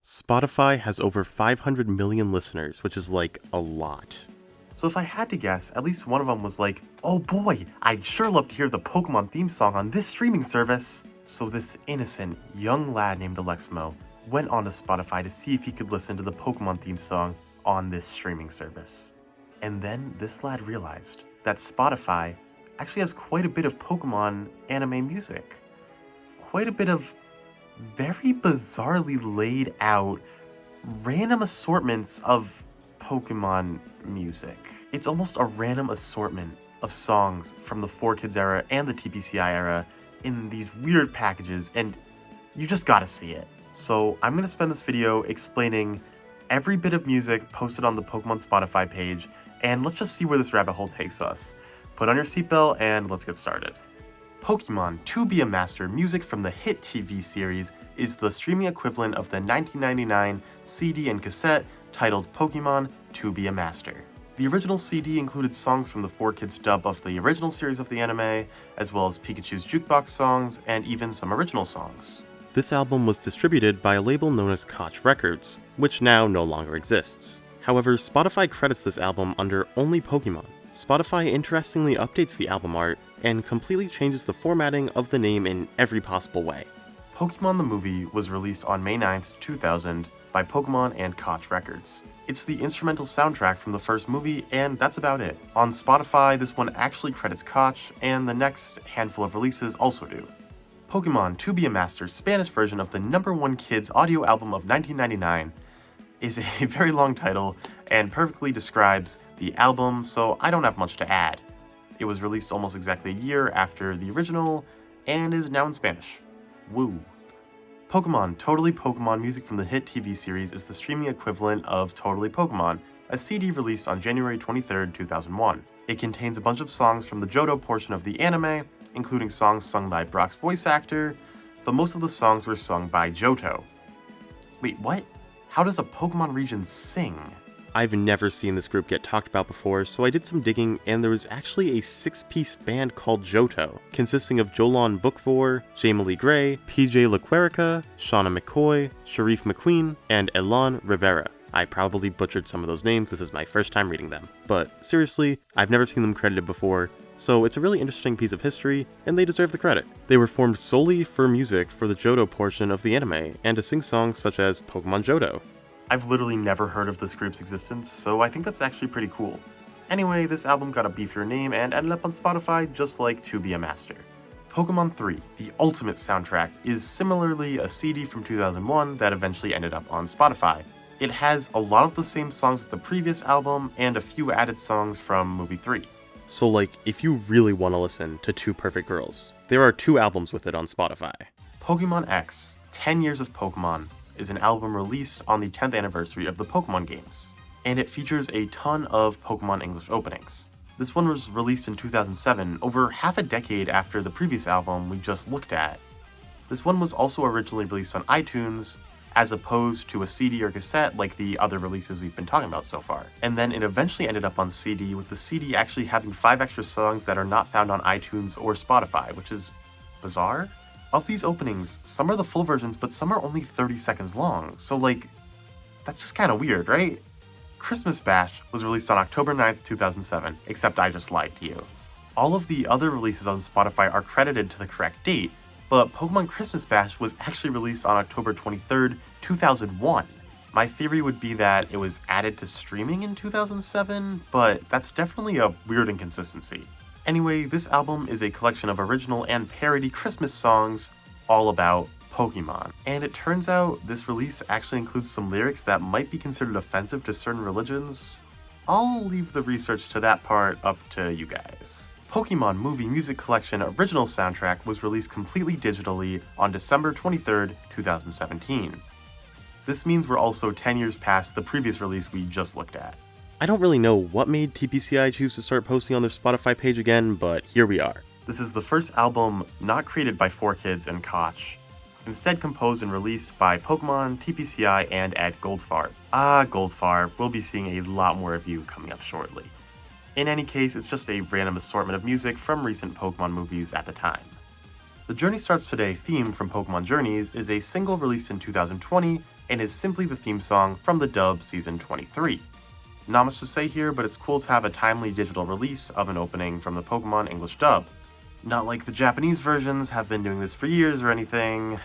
Spotify has over 500 million listeners, which is like a lot. So if I had to guess, at least one of them was like, oh boy, I'd sure love to hear the Pokemon theme song on this streaming service. So this innocent, young lad named Alexmo went onto Spotify to see if he could listen to the Pokemon theme song on this streaming service. And then this lad realized that Spotify actually has quite a bit of Pokemon anime music. Quite a bit of very bizarrely laid out random assortments of Pokemon music. It's almost a random assortment of songs from the 4Kids era and the TPCI era in these weird packages, and you just gotta see it. So I'm gonna spend this video explaining every bit of music posted on the Pokemon Spotify page, and let's just see where this rabbit hole takes us. Put on your seatbelt and let's get started. Pokemon To Be a Master music from the hit TV series is the streaming equivalent of the 1999 CD and cassette titled Pokemon To Be a Master. The original CD included songs from the 4Kids dub of the original series of the anime, as well as Pikachu's jukebox songs and even some original songs. This album was distributed by a label known as Koch Records, which now no longer exists. However, Spotify credits this album under only Pokemon. Spotify interestingly updates the album art and completely changes the formatting of the name in every possible way. Pokemon the Movie was released on May 9th, 2000 by Pokemon and Koch Records. It's the instrumental soundtrack from the first movie, and that's about it. On Spotify, this one actually credits Koch, and the next handful of releases also do. Pokemon To Be a Master Spanish version of the #1 kids audio album of 1999 is a very long title and perfectly describes the album, so I don't have much to add. It was released almost exactly a year after the original and is now in Spanish. Woo. Pokemon Totally Pokemon music from the hit TV series is the streaming equivalent of Totally Pokemon, a CD released on January 23rd, 2001. It contains a bunch of songs from the Johto portion of the anime, including songs sung by Brock's voice actor, though most of the songs were sung by Johto. Wait, what? How does a Pokemon region sing? I've never seen this group get talked about before, so I did some digging, and there was actually a 6-piece band called Johto, consisting of Jolon Bookvor, Jamie Lee Gray, PJ LaQuerica, Shauna McCoy, Sharif McQueen, and Elan Rivera. I probably butchered some of those names, this is my first time reading them. But seriously, I've never seen them credited before, so it's a really interesting piece of history, and they deserve the credit. They were formed solely for music for the Johto portion of the anime, and to sing songs such as Pokemon Johto. I've literally never heard of this group's existence, so I think that's actually pretty cool. Anyway, this album got a beefier name and ended up on Spotify just like To Be a Master. Pokemon 3, the ultimate soundtrack, is similarly a CD from 2001 that eventually ended up on Spotify. It has a lot of the same songs as the previous album and a few added songs from Movie 3. So like, if you really want to listen to Two Perfect Girls, there are 2 albums with it on Spotify. Pokemon X, 10 Years of Pokemon, is an album released on the 10th anniversary of the Pokemon games, and it features a ton of Pokemon English openings. This one was released in 2007, over half a decade after the previous album we just looked at. This one was also originally released on iTunes, as opposed to a CD or cassette like the other releases we've been talking about so far. And then it eventually ended up on CD, with the CD actually having 5 extra songs that are not found on iTunes or Spotify, which is bizarre. Of these openings, some are the full versions, but some are only 30 seconds long, so like, that's just kinda weird, right? Christmas Bash was released on October 9th, 2007, except I just lied to you. All of the other releases on Spotify are credited to the correct date, but Pokemon Christmas Bash was actually released on October 23rd, 2001. My theory would be that it was added to streaming in 2007, but that's definitely a weird inconsistency. Anyway, this album is a collection of original and parody Christmas songs all about Pokemon. And it turns out this release actually includes some lyrics that might be considered offensive to certain religions. I'll leave the research to that part up to you guys. Pokemon Movie Music Collection original soundtrack was released completely digitally on December 23rd, 2017. This means we're also 10 years past the previous release we just looked at. I don't really know what made TPCI choose to start posting on their Spotify page again, but here we are. This is the first album not created by 4Kids and Koch, instead composed and released by Pokemon, TPCI, and Ed Goldfarb. Goldfarb, we'll be seeing a lot more of you coming up shortly. In any case, it's just a random assortment of music from recent Pokemon movies at the time. The Journey Starts Today theme from Pokemon Journeys is a single released in 2020 and is simply the theme song from the dub Season 23. Not much to say here, but it's cool to have a timely digital release of an opening from the Pokemon English dub. Not like the Japanese versions have been doing this for years or anything.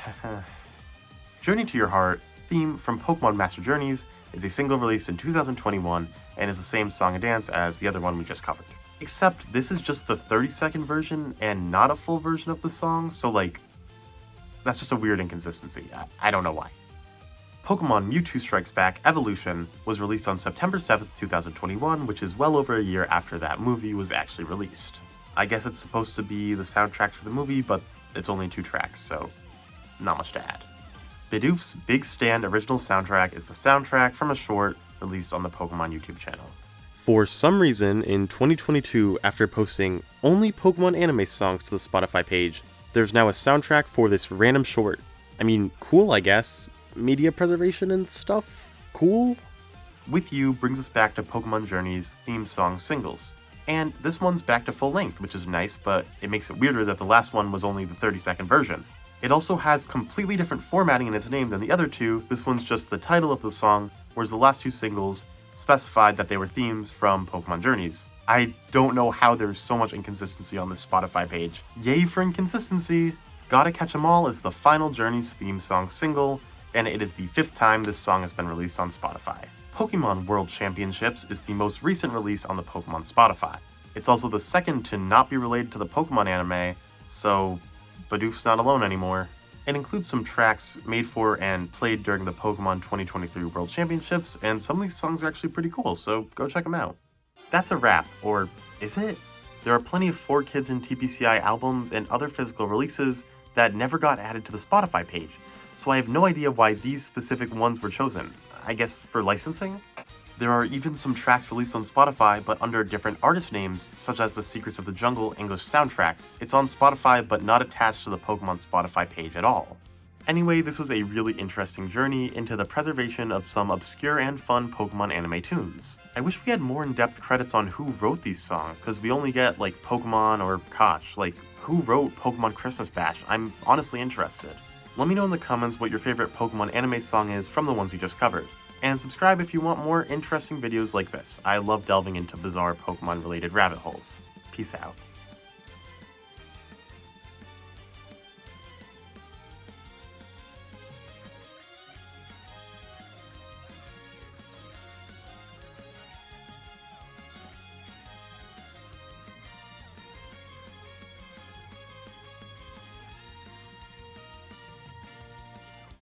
Journey to Your Heart, theme from Pokemon Master Journeys, is a single released in 2021 and is the same song and dance as the other one we just covered. Except this is just the 30-second version and not a full version of the song, so like, that's just a weird inconsistency. I don't know why. Pokemon Mewtwo Strikes Back Evolution was released on September 7th, 2021, which is well over a year after that movie was actually released. I guess it's supposed to be the soundtrack for the movie, but it's only 2 tracks, so not much to add. Bidoof's Big Stand original soundtrack is the soundtrack from a short released on the Pokemon YouTube channel. For some reason, in 2022, after posting only Pokemon anime songs to the Spotify page, there's now a soundtrack for this random short. I mean, cool, I guess. Media preservation and stuff? Cool? With You brings us back to Pokemon Journey's theme song singles. And this one's back to full length, which is nice, but it makes it weirder that the last one was only the 30-second version. It also has completely different formatting in its name than the other two. This one's just the title of the song, whereas the last 2 singles specified that they were themes from Pokemon Journeys. I don't know how there's so much inconsistency on this Spotify page. Yay for inconsistency! Gotta Catch 'Em All is the final Journeys theme song single, and it is the 5th time this song has been released on Spotify. Pokemon World Championships is the most recent release on the Pokemon Spotify. It's also the second to not be related to the Pokemon anime, so Bidoof's not alone anymore. It includes some tracks made for and played during the Pokemon 2023 World Championships, and some of these songs are actually pretty cool, so go check them out. That's a wrap, or is it? There are plenty of 4Kids and TPCI albums and other physical releases that never got added to the Spotify page, so I have no idea why these specific ones were chosen. I guess for licensing? There are even some tracks released on Spotify but under different artist names, such as the Secrets of the Jungle English soundtrack. It's on Spotify but not attached to the Pokemon Spotify page at all. Anyway, this was a really interesting journey into the preservation of some obscure and fun Pokemon anime tunes. I wish we had more in-depth credits on who wrote these songs, because we only get like Pokemon or Koch. Like, who wrote Pokemon Christmas Bash? I'm honestly interested. Let me know in the comments what your favorite Pokemon anime song is from the ones we just covered. And subscribe if you want more interesting videos like this. I love delving into bizarre Pokemon related rabbit holes. Peace out.